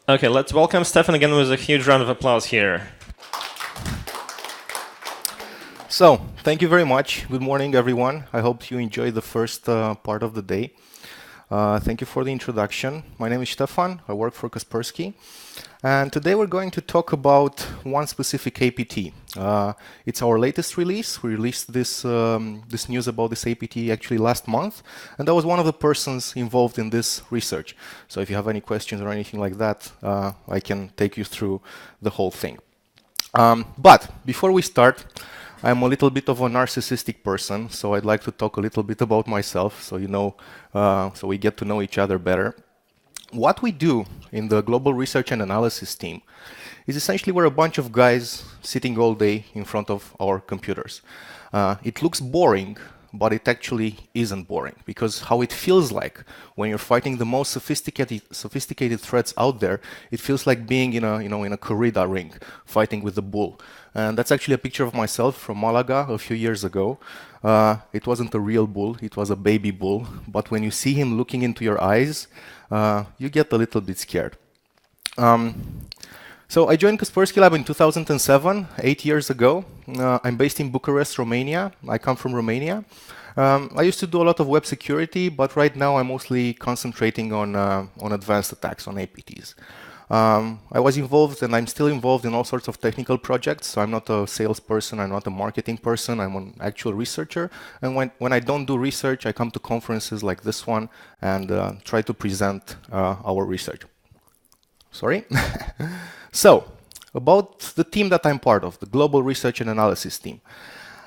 Okay, let's welcome Stefan again with a huge round of applause here. So, thank you very much. Good morning, everyone. I hope you enjoyed the first part of the day. Thank you for the introduction. My name is Stefan. I work for Kaspersky. And today we're going to talk about one specific APT. It's our latest release. We released this news about this APT actually last month. And I was one of the persons involved in this research. So if you have any questions or anything like that, I can take you through the whole thing. But before we start, I'm a little bit of a narcissistic person, so I'd like to talk a little bit about myself, so so we get to know each other better. What we do in the Global Research and Analysis team is essentially we're a bunch of guys sitting all day in front of our computers. It looks boring, but it actually isn't boring, because how it feels like when you're fighting the most sophisticated threats out there, it feels like being in a corrida ring, fighting with the bull. And that's actually a picture of myself from Malaga a few years ago. It wasn't a real bull, it was a baby bull, but when you see him looking into your eyes, you get a little bit scared. So I joined Kaspersky Lab in 2007, 8 years ago. I'm based in Bucharest, Romania. I come from Romania. I used to do a lot of web security, but right now I'm mostly concentrating on advanced attacks, on APTs. I was involved, and I'm still involved in all sorts of technical projects. So I'm not a salesperson, I'm not a marketing person, I'm an actual researcher. And when I don't do research, I come to conferences like this one and try to present our research. Sorry. So, about the team that I'm part of, the Global Research and Analysis team.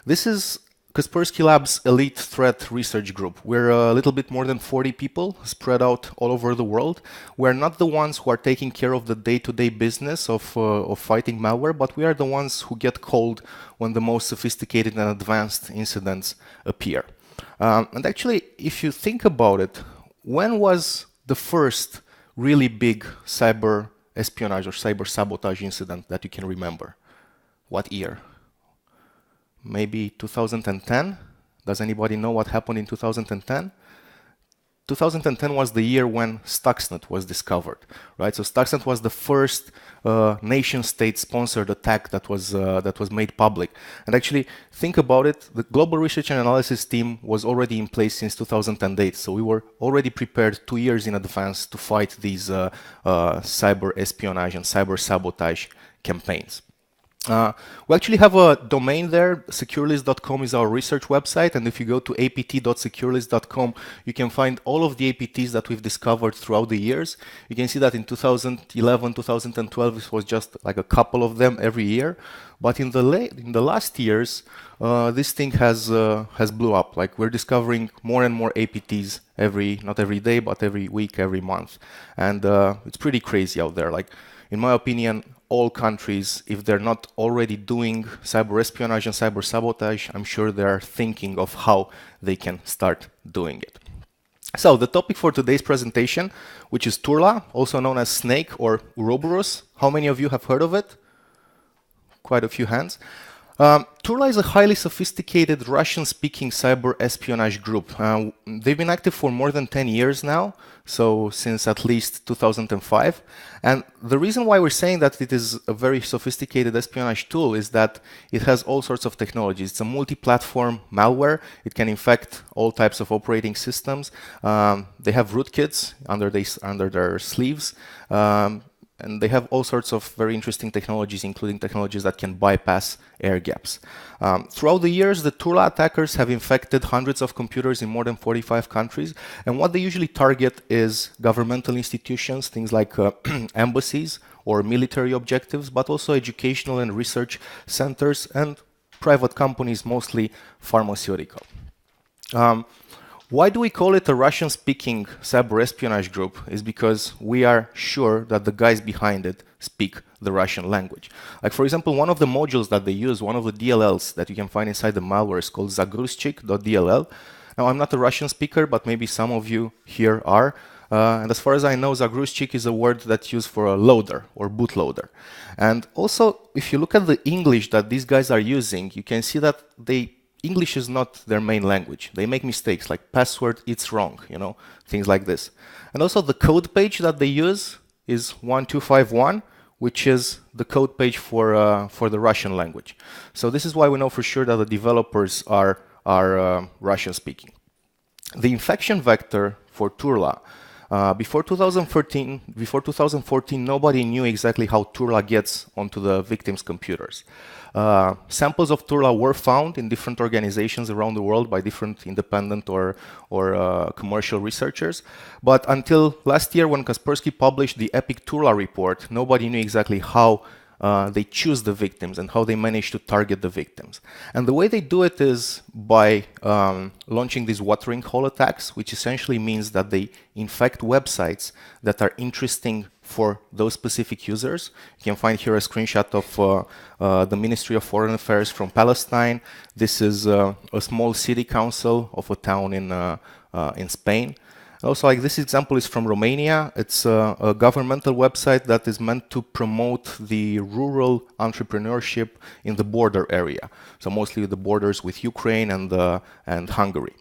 This is Kaspersky Lab's elite threat research group. We're a little bit more than 40 people spread out all over the world. We're not the ones who are taking care of the day-to-day business of fighting malware, but we are the ones who get called when the most sophisticated and advanced incidents appear. And actually, if you think about it, when was the first really big cyber espionage or cyber sabotage incident that you can remember? What year? Maybe 2010? Does anybody know what happened in 2010? 2010 was the year when Stuxnet was discovered, right? So Stuxnet was the first nation-state sponsored attack that was made public. And actually, think about it, the Global Research and Analysis team was already in place since 2008. So we were already prepared 2 years in advance to fight these cyber espionage and cyber sabotage campaigns. We actually have a domain there. Securelist.com is our research website, and if you go to apt.securelist.com, you can find all of the APTs that we've discovered throughout the years. You can see that in 2011, 2012, it was just like a couple of them every year. But in the last years, this thing has blew up. Like, we're discovering more and more APTs not every day, but every week, every month. And it's pretty crazy out there. Like, in my opinion, all countries, if they're not already doing cyber espionage and cyber sabotage, I'm sure they are thinking of how they can start doing it. So the topic for today's presentation, which is Tula, also known as Snake or Ouroboros. How many of you have heard of it? Quite a few hands. Tula is a highly sophisticated Russian-speaking cyber espionage group. They've been active for more than 10 years now, so since at least 2005. And the reason why we're saying that it is a very sophisticated espionage tool is that it has all sorts of technologies. It's a multi-platform malware. It can infect all types of operating systems. They have rootkits under their sleeves. And they have all sorts of very interesting technologies, including technologies that can bypass air gaps. Throughout the years, the Tula attackers have infected hundreds of computers in more than 45 countries. And what they usually target is governmental institutions, things like embassies or military objectives, but also educational and research centers and private companies, mostly pharmaceutical. Why do we call it a Russian-speaking cyber espionage group? Is because we are sure that the guys behind it speak the Russian language. Like, for example, one of the modules that they use, one of the DLLs that you can find inside the malware is called zagruzchik.dll. Now, I'm not a Russian speaker, but maybe some of you here are. And as far as I know, zagruzchik is a word that's used for a loader or bootloader. And also, if you look at the English that these guys are using, you can see that English is not their main language. They make mistakes like password, it's wrong, things like this. And also the code page that they use is 1251, which is the code page for the Russian language. So this is why we know for sure that the developers are Russian speaking. The infection vector for Turla, before 2014, nobody knew exactly how Turla gets onto the victims' computers. Samples of Tula were found in different organizations around the world by different independent or commercial researchers. But until last year, when Kaspersky published the APT Tula report, nobody knew exactly how they choose the victims and how they manage to target the victims. And the way they do it is by launching these watering hole attacks, which essentially means that they infect websites that are interesting for those specific users. You can find here a screenshot of the Ministry of Foreign Affairs from Palestine. This is a small city council of a town in Spain. Also, like this example is from Romania. It's a governmental website that is meant to promote the rural entrepreneurship in the border area. So mostly the borders with Ukraine and Hungary.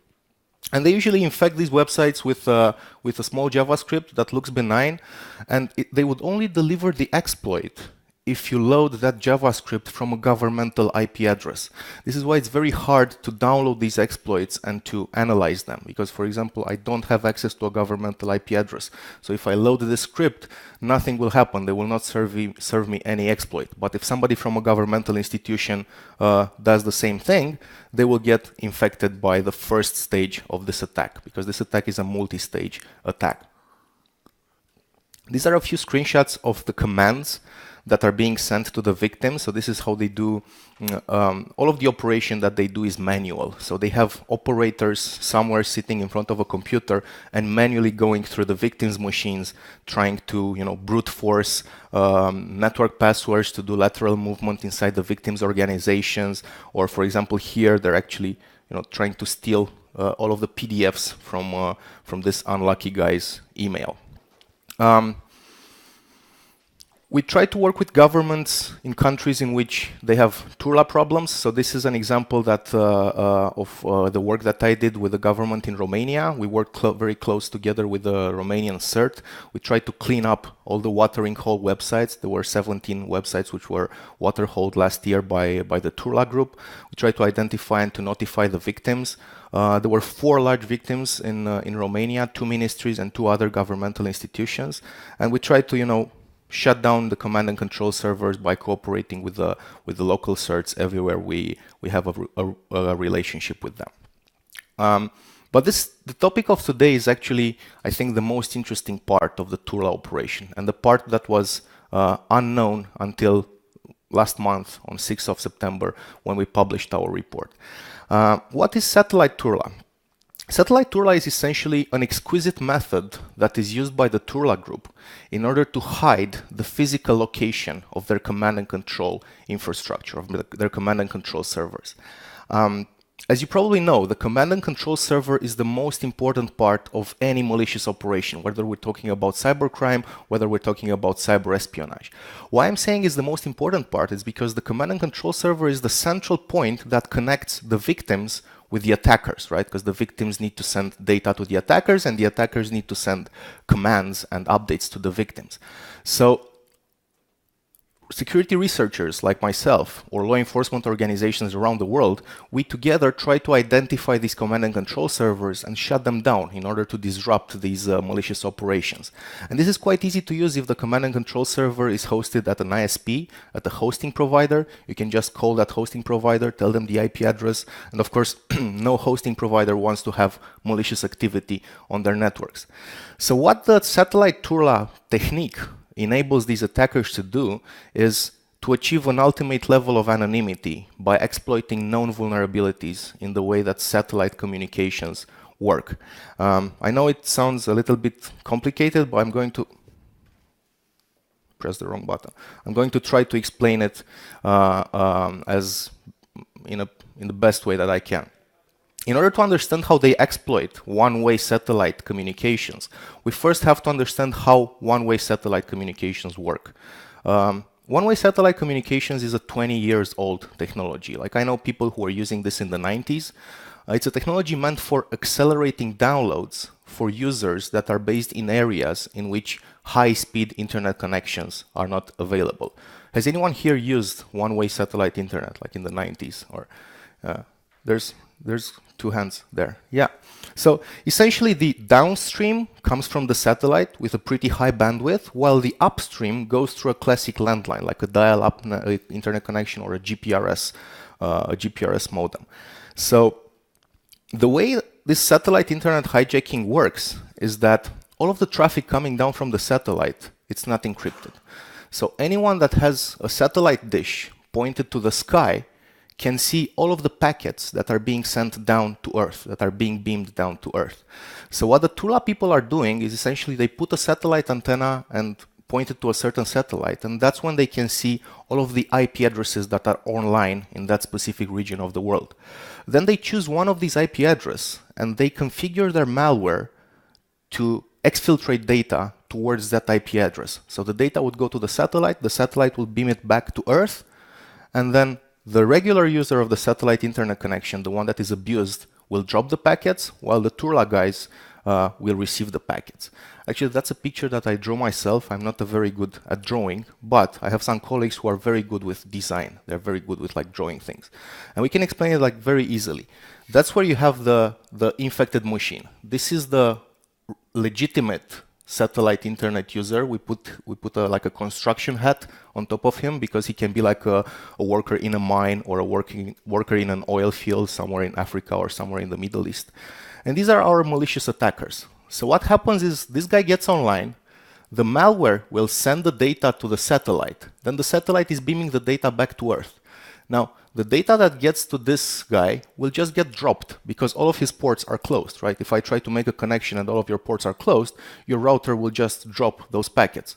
And they usually infect these websites with a small JavaScript that looks benign, and they would only deliver the exploit if you load that JavaScript from a governmental IP address. This is why it's very hard to download these exploits and to analyze them. Because, for example, I don't have access to a governmental IP address. So if I load this script, nothing will happen. They will not serve me any exploit. But if somebody from a governmental institution does the same thing, they will get infected by the first stage of this attack, because this attack is a multi-stage attack. These are a few screenshots of the commands that are being sent to the victim. So this is how they do, all of the operation that they do is manual. So they have operators somewhere sitting in front of a computer and manually going through the victim's machines, trying to brute force network passwords to do lateral movement inside the victim's organizations. Or for example, here they're actually trying to steal all of the PDFs from this unlucky guy's email. We try to work with governments in countries in which they have Tula problems. So this is an example that of the work that I did with the government in Romania. We worked very close together with the Romanian CERT. We tried to clean up all the watering hole websites. There were 17 websites which were waterholed last year by the Tula group. We tried to identify and to notify the victims. There were 4 large victims in Romania, 2 ministries and 2 other governmental institutions. And we tried to, shut down the command and control servers by cooperating with the local certs everywhere we have a relationship with them. But the topic of today is actually, I think, the most interesting part of the Tula operation, and the part that was unknown until last month on 6th of September when we published our report. What is satellite Tula? Satellite Tula is essentially an exquisite method that is used by the Tula group in order to hide the physical location of their command and control infrastructure, of their command and control servers. As you probably know, the command and control server is the most important part of any malicious operation, whether we're talking about cybercrime, whether we're talking about cyber espionage. Why I'm saying is the most important part is because the command and control server is the central point that connects the victims with the attackers, right? Because the victims need to send data to the attackers, and the attackers need to send commands and updates to the victims. So security researchers like myself or law enforcement organizations around the world, we together try to identify these command and control servers and shut them down in order to disrupt these malicious operations. And this is quite easy to use if the command and control server is hosted at an ISP, at a hosting provider. You can just call that hosting provider, tell them the IP address, and of course, no hosting provider wants to have malicious activity on their networks. So what the satellite Tula technique enables these attackers to do is to achieve an ultimate level of anonymity by exploiting known vulnerabilities in the way that satellite communications work. I know it sounds a little bit complicated, but I'm going to press the wrong button. I'm going to try to explain it as in the best way that I can. In order to understand how they exploit one-way satellite communications, we first have to understand how one-way satellite communications work. One-way satellite communications is a 20 years old technology. Like, I know people who are using this in the 90s. It's a technology meant for accelerating downloads for users that are based in areas in which high-speed internet connections are not available. Has anyone here used one-way satellite internet, like in the 90s? Or there's two hands there. Yeah. So essentially, the downstream comes from the satellite with a pretty high bandwidth, while the upstream goes through a classic landline, like a dial-up internet connection or a GPRS modem. So the way this satellite internet hijacking works is that all of the traffic coming down from the satellite, it's not encrypted. So anyone that has a satellite dish pointed to the sky can see all of the packets that are being sent down to Earth, that are being beamed down to Earth. So what the Tula people are doing is essentially they put a satellite antenna and point it to a certain satellite, and that's when they can see all of the IP addresses that are online in that specific region of the world. Then they choose one of these IP addresses, and they configure their malware to exfiltrate data towards that IP address. So the data would go to the satellite will beam it back to Earth, and then the regular user of the satellite internet connection, the one that is abused, will drop the packets, while the Tula guys will receive the packets. Actually, that's a picture that I drew myself. I'm not very good at drawing, but I have some colleagues who are very good with design. They're very good with like drawing things. And we can explain it like very easily. That's where you have the infected machine. This is the legitimate satellite internet user. We put like a construction hat on top of him because he can be like a worker in a mine or a worker in an oil field somewhere in Africa or somewhere in the Middle East. And these are our malicious attackers. So what happens is this guy gets online, the malware will send the data to the satellite, then the satellite is beaming the data back to Earth. Now, the data that gets to this guy will just get dropped because all of his ports are closed, right? If I try to make a connection and all of your ports are closed, your router will just drop those packets.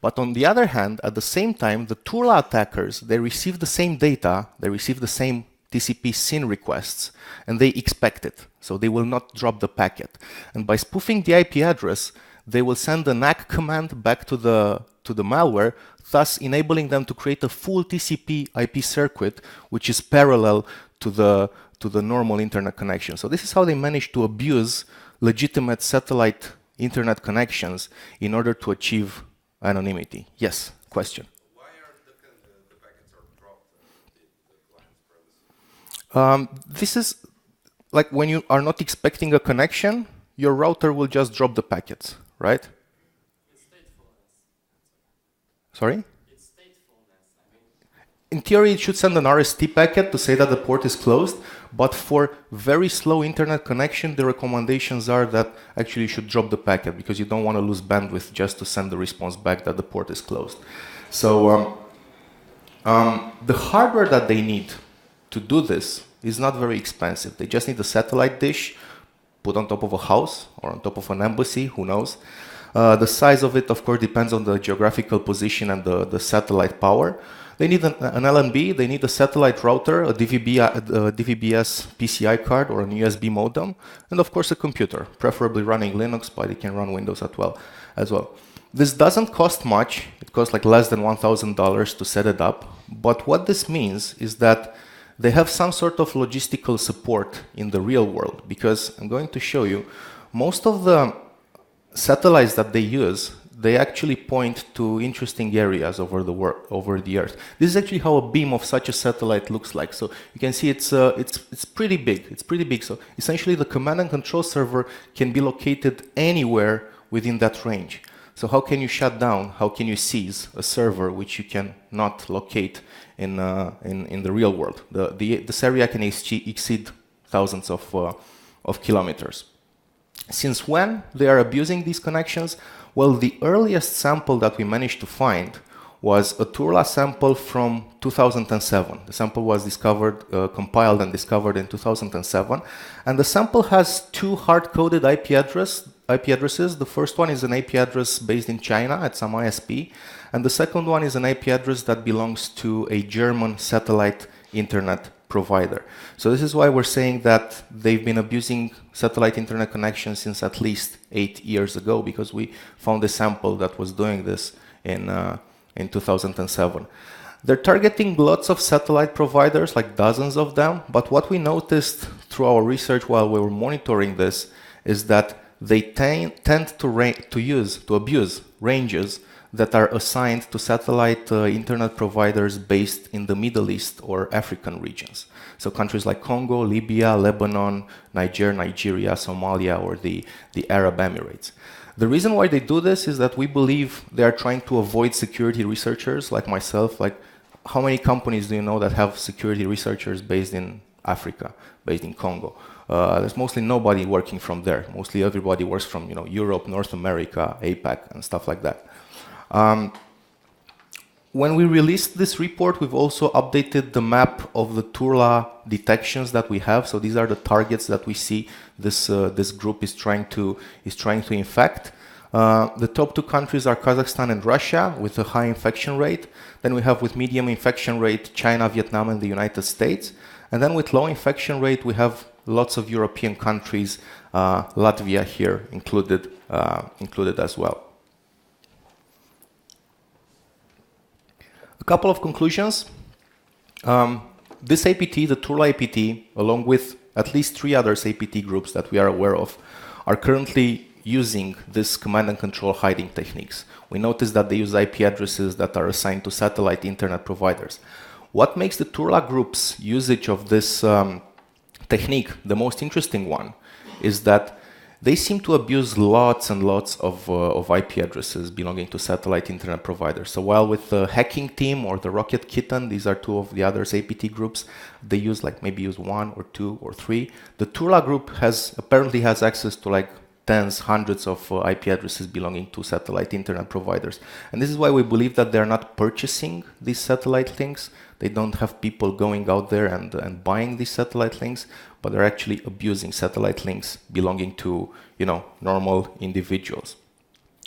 But on the other hand, at the same time, the Tula attackers, they receive the same data, they receive the same TCP SYN requests, and they expect it. So they will not drop the packet. And by spoofing the IP address, they will send an APT command back to the malware, thus enabling them to create a full TCP IP circuit, which is parallel to the normal internet connection. So this is how they manage to abuse legitimate satellite internet connections in order to achieve anonymity. Yes, question. Why are the packets are dropped at the client's premise? This is like when you are not expecting a connection, your router will just drop the packets, right? It's statefulness. Sorry? It's statefulness. I mean, In theory, it should send an RST packet to say that the port is closed, but for very slow internet connection, the recommendations are that actually you should drop the packet because you don't want to lose bandwidth just to send the response back that the port is closed. So the hardware that they need to do this is not very expensive. They just need a satellite dish put on top of a house or on top of an embassy, who knows. The size of it, of course, depends on the geographical position and the satellite power. They need an LNB, they need a satellite router, a DVB-S PCI card or an USB modem, and of course a computer, preferably running Linux, but it can run Windows as well. This doesn't cost much. It costs like less than $1,000 to set it up. But what this means is that they have some sort of logistical support in the real world, because I'm going to show you most of the satellites that they use, they actually point to interesting areas over the Earth. This is actually how a beam of such a satellite looks like. So you can see it's pretty big. It's pretty big. So essentially, the command and control server can be located anywhere within that range. So how can you shut down? How can you seize a server which you cannot locate in the real world? This area can exceed thousands of kilometers. Since when they are abusing these connections? Well, the earliest sample that we managed to find was a Tula sample from 2007. The sample was compiled and discovered in 2007. And the sample has two hard-coded IP addresses. The first one is an IP address based in China at some ISP. And the second one is an IP address that belongs to a German satellite internet provider. So this is why we're saying that they've been abusing satellite internet connections since at least 8 years ago, because we found a sample that was doing this in 2007. They're targeting lots of satellite providers, like dozens of them, but what we noticed through our research while we were monitoring this is that they tend to abuse ranges that are assigned to satellite internet providers based in the Middle East or African regions. So countries like Congo, Libya, Lebanon, Nigeria, Somalia, or the Arab Emirates. The reason why they do this is that we believe they are trying to avoid security researchers like myself. Like, how many companies do you know that have security researchers based in Africa, based in Congo? There's mostly nobody working from there. Mostly everybody works from Europe, North America, APAC, and stuff like that. When we released this report, we've also updated the map of the Tula detections that we have. So these are the targets that we see this group is trying to infect. The top two countries are Kazakhstan and Russia with a high infection rate. Then we have with medium infection rate China, Vietnam, and the United States. And then with low infection rate, we have lots of European countries, Latvia here included as well. A couple of conclusions. This APT, the Tula APT, along with at least 3 other APT groups that we are aware of, are currently using this command and control hiding techniques. We notice that they use IP addresses that are assigned to satellite internet providers. What makes the Tula group's usage of this technique the most interesting one is that they seem to abuse lots and lots of IP addresses belonging to satellite internet providers. So while with the hacking team or the Rocket Kitten, these are 2 of the other APT groups, they use maybe 1 or 2 or 3. The Tula group apparently has access to tens, hundreds of IP addresses belonging to satellite internet providers. And this is why we believe that they're not purchasing these satellite links. They don't have people going out there and buying these satellite links, but they're actually abusing satellite links belonging to, normal individuals.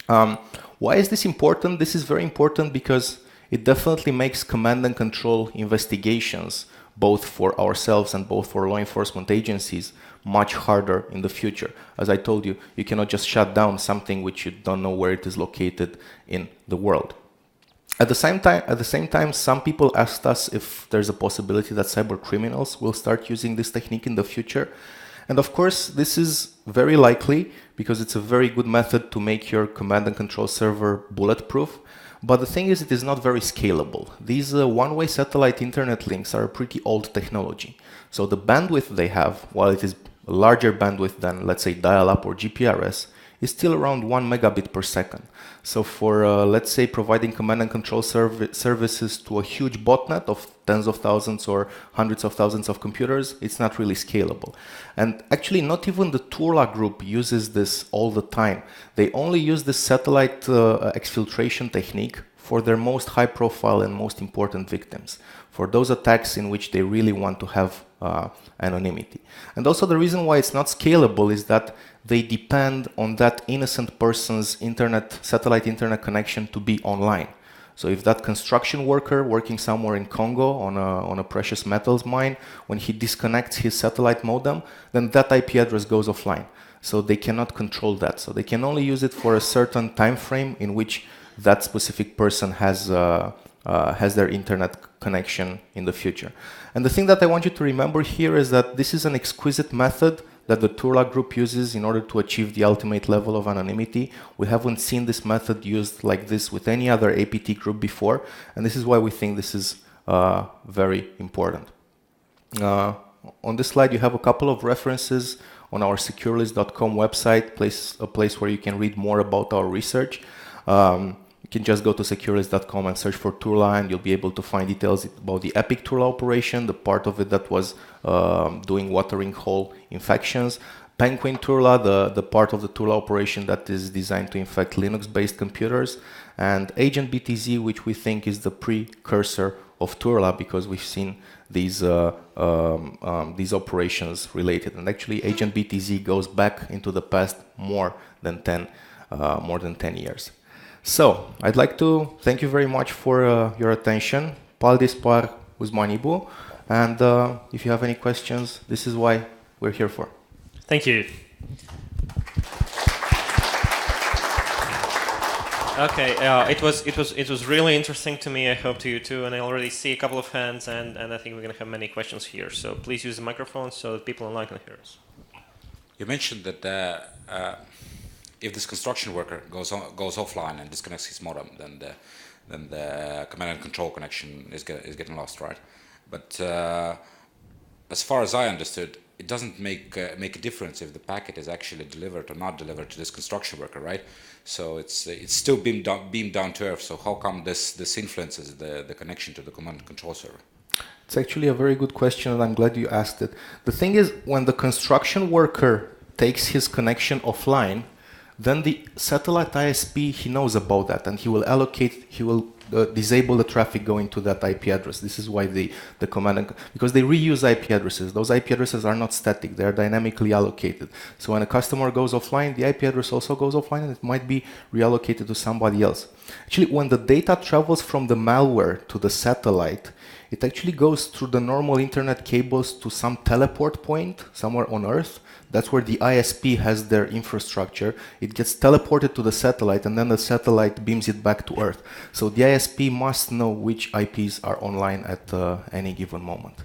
Why is this important? This is very important because it definitely makes command and control investigations, both for ourselves and both for law enforcement agencies, much harder in the future. As I told you, you cannot just shut down something which you don't know where it is located in the world. At the same time, some people asked us if there's a possibility that cyber criminals will start using this technique in the future. And of course, this is very likely because it's a very good method to make your command and control server bulletproof. But the thing is, it is not very scalable. These one-way satellite internet links are a pretty old technology. So the bandwidth they have, while it is a larger bandwidth than, let's say, dial-up or GPRS, is still around 1 megabit per second. So for, let's say, providing command and control services to a huge botnet of tens of thousands or hundreds of thousands of computers, it's not really scalable. And actually, not even the Tula group uses this all the time. They only use this satellite exfiltration technique for their most high-profile and most important victims, for those attacks in which they really want to have anonymity. And also the reason why it's not scalable is that they depend on that innocent person's satellite internet connection to be online. So if that construction worker working somewhere in Congo on a precious metals mine, when he disconnects his satellite modem, then that IP address goes offline. So they cannot control that. So they can only use it for a certain time frame in which that specific person has their internet connection in the future. And the thing that I want you to remember here is that this is an exquisite method that the Tula group uses in order to achieve the ultimate level of anonymity. We haven't seen this method used like this with any other APT group before, and this is why we think this is very important. On this slide, you have a couple of references on our securelist.com website, a place where you can read more about our research. You can just go to securelist.com and search for Tula, and you'll be able to find details about the Epic Tula operation, the part of it that was doing watering hole infections. Penguin Tula, the part of the Tula operation that is designed to infect Linux-based computers. And Agent BTZ, which we think is the precursor of Tula, because we've seen these operations related. And actually, Agent BTZ goes back into the past more than 10 years. So, I'd like to thank you very much for your attention. Paldies par uzmanību. And if you have any questions, this is why we're here for. Thank you. Okay, it was really interesting to me. I hope to you too, and I already see a couple of hands, and I think we're going to have many questions here. So please use the microphone so that people online can hear us. You mentioned that if this construction worker goes offline and disconnects his modem, then the command and control connection is getting lost, right? But as far as I understood, it doesn't make a difference if the packet is actually delivered or not delivered to this construction worker, right? So it's still beamed down to earth. So how come this influences the connection to the command and control server? It's actually a very good question, and I'm glad you asked it. The thing is, when the construction worker takes his connection offline, then the satellite ISP, he knows about that, and he will disable the traffic going to that IP address. This is why the command, because they reuse IP addresses. Those IP addresses are not static, they are dynamically allocated. So when a customer goes offline, the IP address also goes offline, and it might be reallocated to somebody else. Actually, when the data travels from the malware to the satellite, it actually goes through the normal internet cables to some teleport point somewhere on Earth. That's where the ISP has their infrastructure. It gets teleported to the satellite, and then the satellite beams it back to Earth. So the ISP must know which IPs are online at any given moment.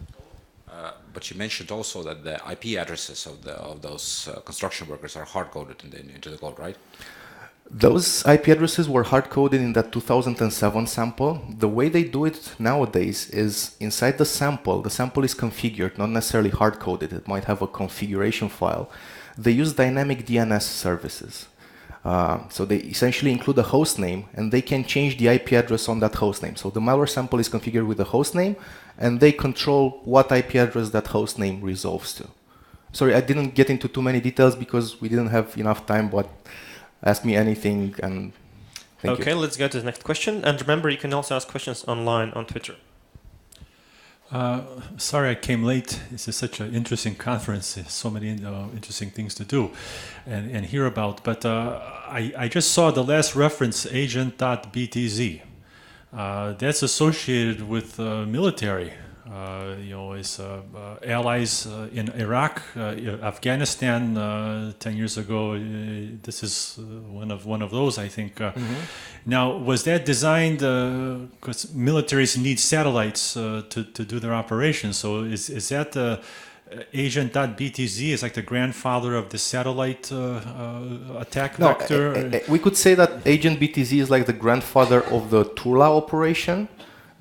But you mentioned also that the IP addresses of those construction workers are hard-coded into the code, right? Those IP addresses were hard-coded in that 2007 sample. The way they do it nowadays is inside the sample is configured, not necessarily hard-coded. It might have a configuration file. They use dynamic DNS services. So they essentially include a host name, and they can change the IP address on that host name. So the malware sample is configured with a host name, and they control what IP address that host name resolves to. Sorry, I didn't get into too many details because we didn't have enough time, but ask me anything, and thank you. Okay, let's go to the next question. And remember, you can also ask questions online on Twitter. Sorry I came late. This is such an interesting conference. There's so many interesting things to do and hear about. But I just saw the last reference, agent.btz. That's associated with military. As allies in Iraq, Afghanistan 10 years ago. This is one of those, I think. Now, was that designed because militaries need satellites to do their operations? So is that agent.btz is like the grandfather of the satellite attack vector? We could say that agent.btz is like the grandfather of the Tula operation,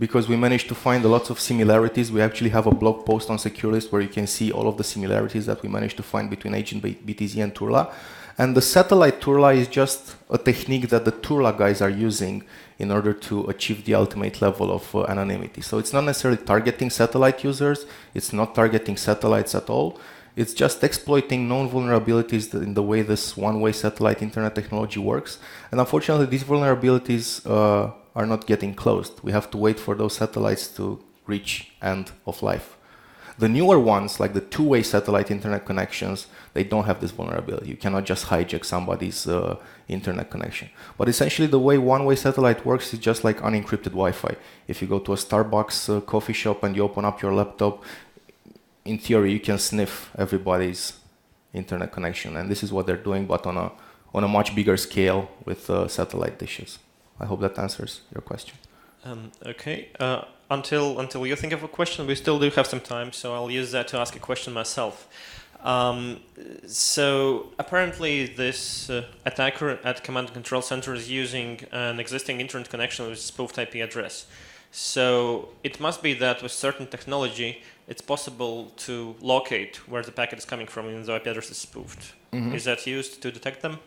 because we managed to find a lot of similarities. We actually have a blog post on SecureList where you can see all of the similarities that we managed to find between agent.btz and Tula. And the satellite Tula is just a technique that the Tula guys are using in order to achieve the ultimate level of anonymity. So it's not necessarily targeting satellite users. It's not targeting satellites at all. It's just exploiting known vulnerabilities in the way this one-way satellite internet technology works. And unfortunately, these vulnerabilities are not getting closed. We have to wait for those satellites to reach end of life. The newer ones, like the two-way satellite internet connections, they don't have this vulnerability. You cannot just hijack somebody's internet connection. But essentially, the way one-way satellite works is just like unencrypted Wi-Fi. If you go to a Starbucks coffee shop and you open up your laptop, in theory, you can sniff everybody's internet connection. And this is what they're doing, but on a much bigger scale with satellite dishes. I hope that answers your question. Okay. Until you think of a question, we still do have some time, so I'll use that to ask a question myself. So apparently this attacker at Command and Control Center is using an existing internet connection with spoofed IP address. So it must be that with certain technology, it's possible to locate where the packet is coming from even though IP address is spoofed. Mm-hmm. Is that used to detect them?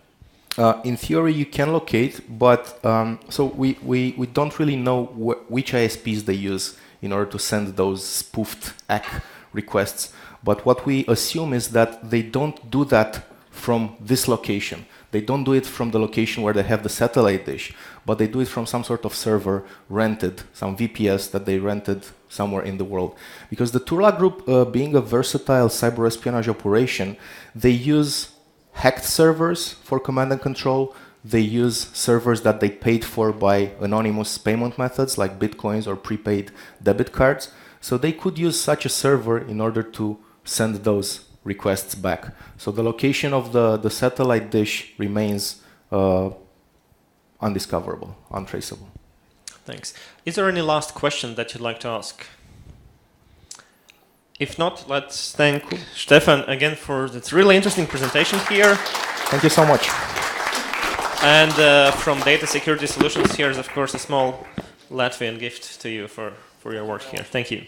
In theory, you can locate, but so we don't really know which ISPs they use in order to send those spoofed ACK requests. But what we assume is that they don't do that from this location. They don't do it from the location where they have the satellite dish, but they do it from some sort of server rented, some VPS that they rented somewhere in the world. Because the Tula group, being a versatile cyber espionage operation, they use hacked servers for command and control. They use servers that they paid for by anonymous payment methods like bitcoins or prepaid debit cards. So they could use such a server in order to send those requests back. So the location of the satellite dish remains undiscoverable, untraceable. Thanks. Is there any last question that you'd like to ask? If not, let's thank Stefan again for this really interesting presentation here. Thank you so much. And from Data Security Solutions, here's of course a small Latvian gift to you for your work here. Thank you.